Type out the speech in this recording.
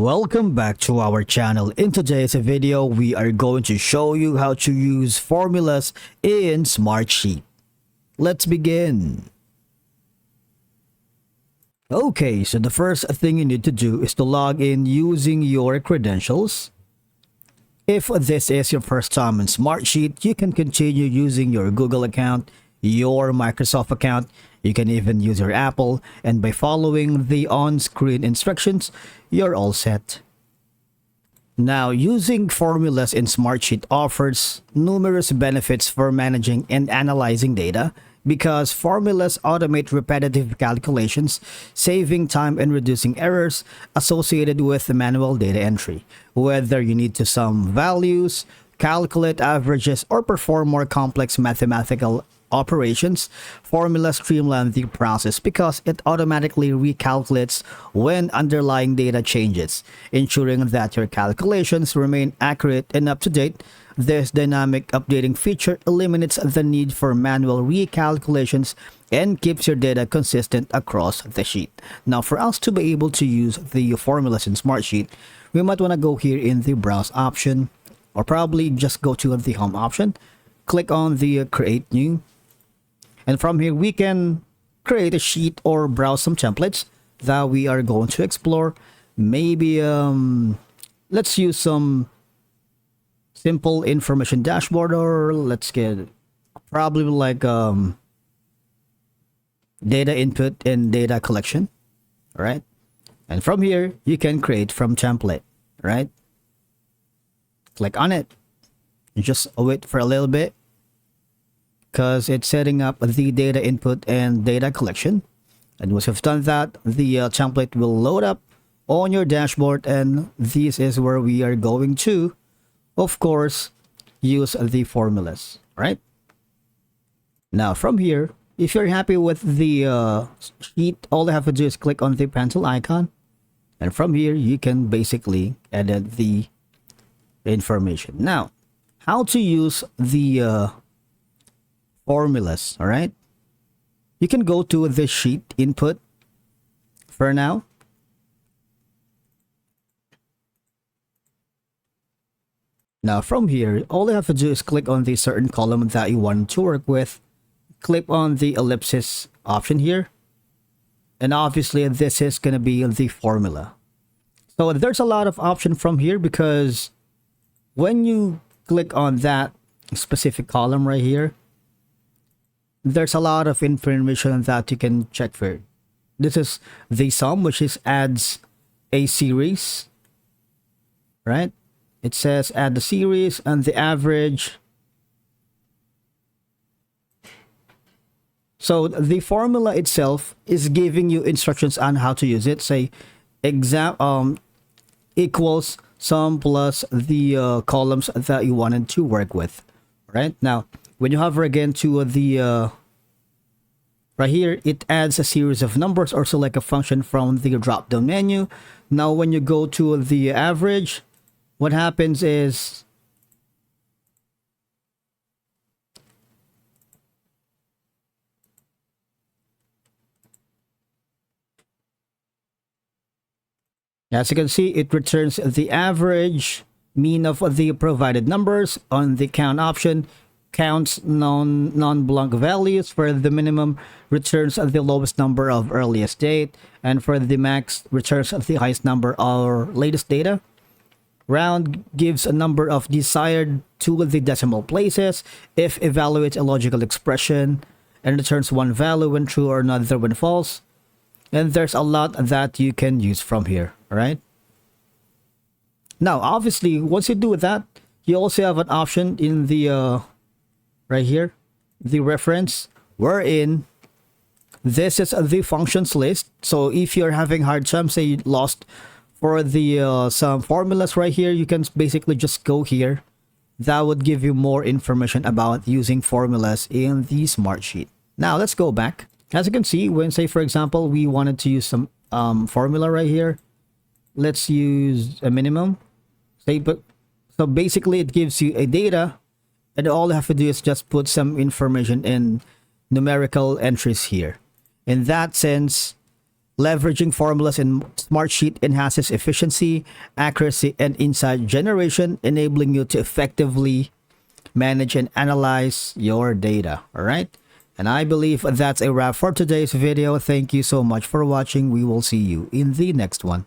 Welcome back to our channel. In today's video, we are going to show you how to use formulas in Smartsheet. Let's begin. Okay, so the first thing you need to do is to log in using your credentials. If this is your first time in Smartsheet, you can continue using your Google account, your Microsoft account. You can even use your Apple, and by following the on-screen instructions, you're all set. Now, using formulas in Smartsheet offers numerous benefits for managing and analyzing data because formulas automate repetitive calculations, saving time and reducing errors associated with manual data entry. Whether you need to sum values, calculate averages, or perform more complex mathematical operations, formulas streamline the process because it automatically recalculates when underlying data changes, ensuring that your calculations remain accurate and up to date. This dynamic updating feature eliminates the need for manual recalculations and keeps your data consistent across the sheet. Now, for us to be able to use the formulas in Smartsheet, we might want to go here in the Browse option, or probably just go to the Home option, click on the Create New. And from here, we can create a sheet or browse some templates that we are going to explore. Maybe let's use some simple information dashboard, or let's get probably like data input and data collection. All right. And from here, you can create from template, right? Click on it. You just wait for a little bit, because it's setting up the data input and data collection. And once you've done that, the template will load up on your dashboard, and this is where we are going to, of course, use the formulas, right? Now from here, if you're happy with the sheet, all you have to do is click on the pencil icon, and from here you can basically edit the information. Now, how to use the formulas, all right? You can go to the sheet input for now. Now from here, all you have to do is click on the certain column that you want to work with. Click on the ellipsis option here. And obviously this is going to be the formula. So there's a lot of option from here, because when you click on that specific column right here, there's a lot of information that you can check for. This is the sum, which is adds a series, right? It says add the series and the average. So the formula itself is giving you instructions on how to use it. Say equals sum plus the columns that you wanted to work with, right? Now, when you hover again to the right here, it adds a series of numbers or select a function from the drop-down menu. Now, when you go to the average, what happens is as you can see, it returns the average mean of the provided numbers. On the count option, counts non-blank values. For the minimum, returns the lowest number of earliest date, and for the max, returns the highest number of latest data. Round gives a number of desired to the decimal places. If evaluates a logical expression, and returns one value when true or another when false. And there's a lot that you can use from here, all right? Now, obviously, once you do that, you also have an option in the right here, the reference, wherein this is the functions list. So if you're having hard time, say you lost for the some formulas right here, you can basically just go here. That would give you more information about using formulas in the Smartsheet. Now let's go back. As you can see, when say for example we wanted to use some formula right here, let's use a minimum. So basically it gives you a data, and all you have to do is just put some information in numerical entries here. In that sense, Leveraging formulas in Smartsheet enhances efficiency, accuracy, and insight generation, enabling you to effectively manage and analyze your data. All right. And I believe that's a wrap for today's video. Thank you so much for watching. We will see you in the next one.